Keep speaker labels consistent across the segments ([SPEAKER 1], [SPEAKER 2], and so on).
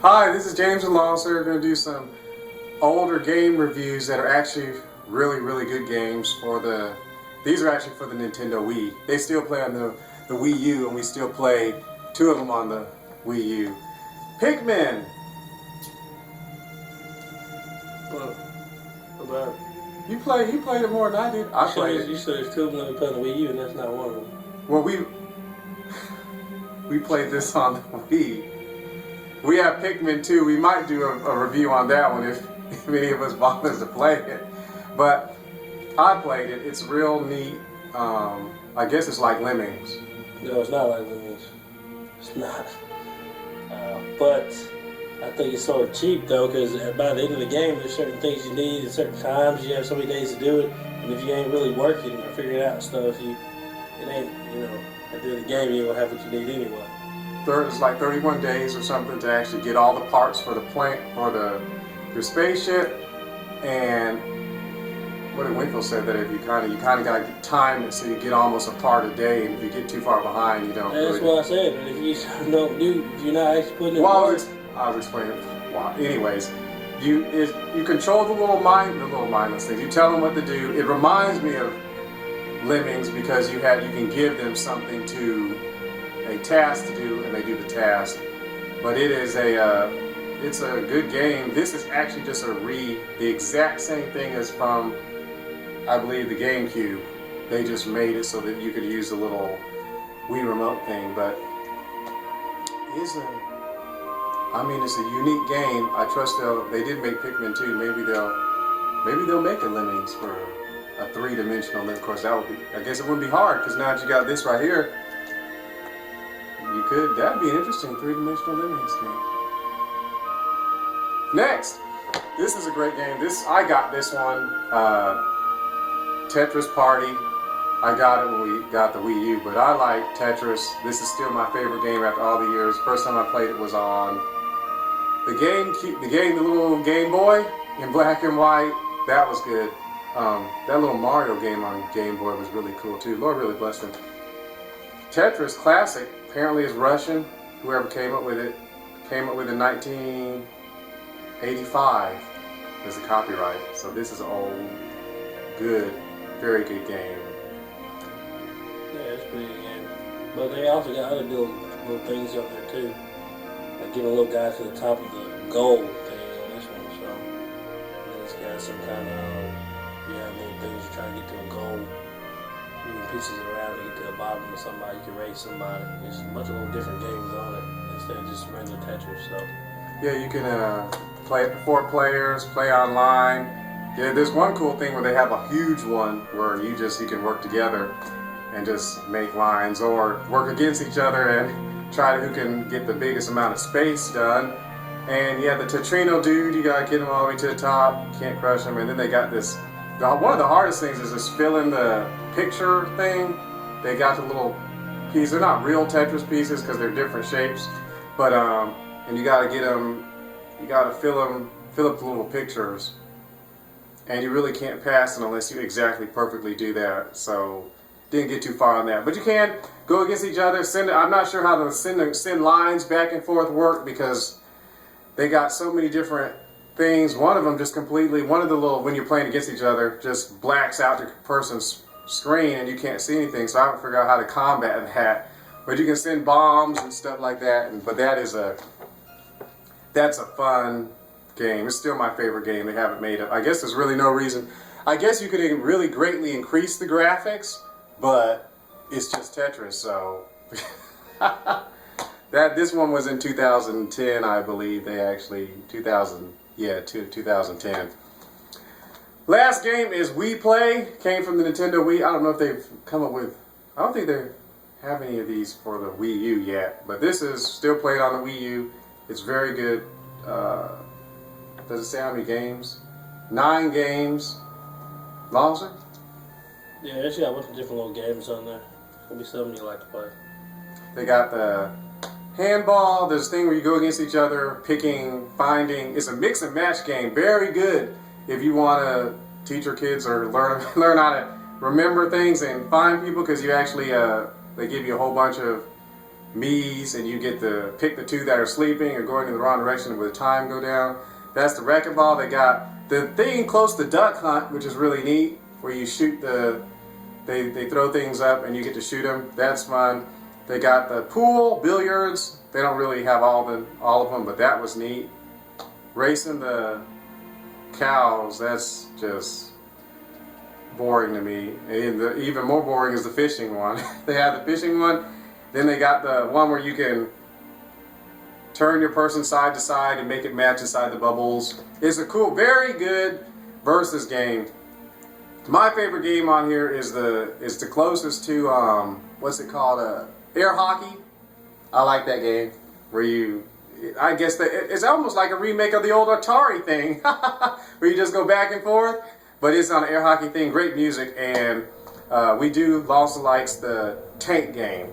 [SPEAKER 1] Hi, this is James and Lawson. We're going to do some older game reviews that are actually really good games for the... These are actually for the Nintendo Wii. They still play on the Wii U, and we still play two of them on the Wii U. Pikmin!
[SPEAKER 2] What about it?
[SPEAKER 1] You played it more than I did. I played it.
[SPEAKER 2] You said there's two of them that we play on the Wii U, and that's not one of them.
[SPEAKER 1] Well, we played this on the Wii. We have Pikmin 2. We might do a review on that one if any of us bothers to play it. But I played it. It's real neat. I guess it's like Lemmings.
[SPEAKER 2] No, it's not like Lemmings. It's not. But I think it's sort of cheap though, because by the end of the game, there's certain things you need at certain times. You have so many days to do it, and if you ain't really working or figuring out stuff, it ain't, at the end of the game, you don't have what you need anyway.
[SPEAKER 1] It's like 31 days or something to actually get all the parts for the plant or your spaceship. And what did Winfield said that if you kind of got to time it so you get almost a part a day, and if you get too far behind, you don't.
[SPEAKER 2] That's what I said. But if you don't if you're not actually putting it.
[SPEAKER 1] Well, I was explaining why. Anyways, you control the little mindless things. You tell them what to do. It reminds me of Lemmings because you can give them something a task to do, and they do the task. But it's a good game. This is actually just the exact same thing as from, I believe, the GameCube. They just made it so that you could use the little Wii remote thing, but it's a unique game. I trust they did make Pikmin 2. Maybe they'll make a Lemmings for a three-dimensional. Of course, I guess it wouldn't be hard because now that you got this right here, that'd be an interesting three-dimensional Lemmings game. Next, this is a great game. I got this one, Tetris Party. I got it when we got the Wii U, but I like Tetris. This is still my favorite game after all the years. First time I played it was on the little Game Boy in black and white. That was good. That little Mario game on Game Boy was really cool too. Lord really blessed him. Tetris Classic apparently is Russian. Whoever came up with it in 1985 as the copyright. So this is an old, good, very good game.
[SPEAKER 2] Yeah, it's a pretty good game. But they also got other little things up there too. Like getting a little guy to the top of the gold thing on this one. So and it's got some kind of little things you're trying to get to a goal. Moving pieces around to get to the bottom of somebody. You can race somebody. There's a bunch of little different games on it instead of just regular Tetris. So
[SPEAKER 1] yeah, you can play it to 4 players, play online. Yeah, there's one cool thing where they have a huge one where you can work together and just make lines or work against each other and try who can get the biggest amount of space done. And yeah, the Tetrino dude, you gotta get him all the way to the top. Can't crush him. And then they got this. One of the hardest things is just filling the picture thing. They got the little pieces. They're not real Tetris pieces because they're different shapes. But and you gotta get them. You gotta fill up the little pictures. And you really can't pass it unless you exactly perfectly do that. So didn't get too far on that. But you can go against each other. I'm not sure how to send lines back and forth work because they got so many different things. One of them just when you're playing against each other, just blacks out the person's screen and you can't see anything. So I haven't figured out how to combat that. But you can send bombs and stuff like that. But that's a fun game. It's still my favorite game. They haven't made it. I guess there's really no reason. I guess you could really greatly increase the graphics, but it's just Tetris. So this one was in 2010, I believe. 2010. Last game is Wii Play. Came from the Nintendo Wii. I don't know if they've come up with. I don't think they have any of these for the Wii U yet. But this is still played on the Wii U. It's very good. Does it say how many games? 9 games. Lawson?
[SPEAKER 2] yeah, it's got a bunch of different little games on there. There'll be something you like to play.
[SPEAKER 1] They got the handball. There's a thing where you go against each other, picking, finding. It's a mix and match game. Very good if you want to teach your kids or learn how to remember things and find people, because you actually they give you a whole bunch of Mii's, and you get to pick the two that are sleeping or going in the wrong direction with the time go down. That's the wrecking ball. They got the thing close to Duck Hunt, which is really neat, where you shoot they throw things up and you get to shoot them. That's fun. They got the pool, billiards. They don't really have all of them, but that was neat. Racing the cows, that's just boring to me. And even more boring is the fishing one. They have the fishing one. Then they got the one where you can turn your person side to side and make it match inside the bubbles. It's a cool, very good versus game. My favorite game on here is the closest to what's it called? Air hockey. I like that game where I guess it's almost like a remake of the old Atari thing where you just go back and forth, but it's on an air hockey thing. Great music, and we do also likes the tank game.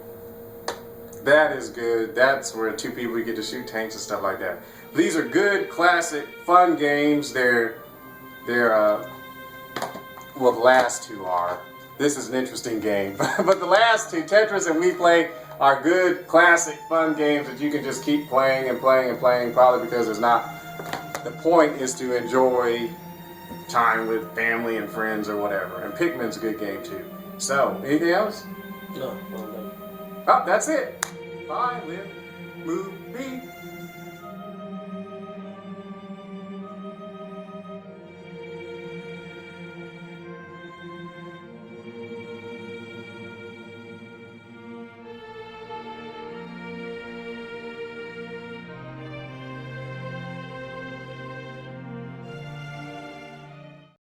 [SPEAKER 1] That is good. That's where two people get to shoot tanks and stuff like that. These are good, classic, fun games. They're well, the last two are. This is an interesting game, but the last two, Tetris and We Play, are good, classic, fun games that you can just keep playing and playing and playing. Probably because the point is to enjoy time with family and friends or whatever. And Pikmin's a good game too. So, anything else?
[SPEAKER 2] No, well done.
[SPEAKER 1] Oh, that's it. Bye, live, move, be.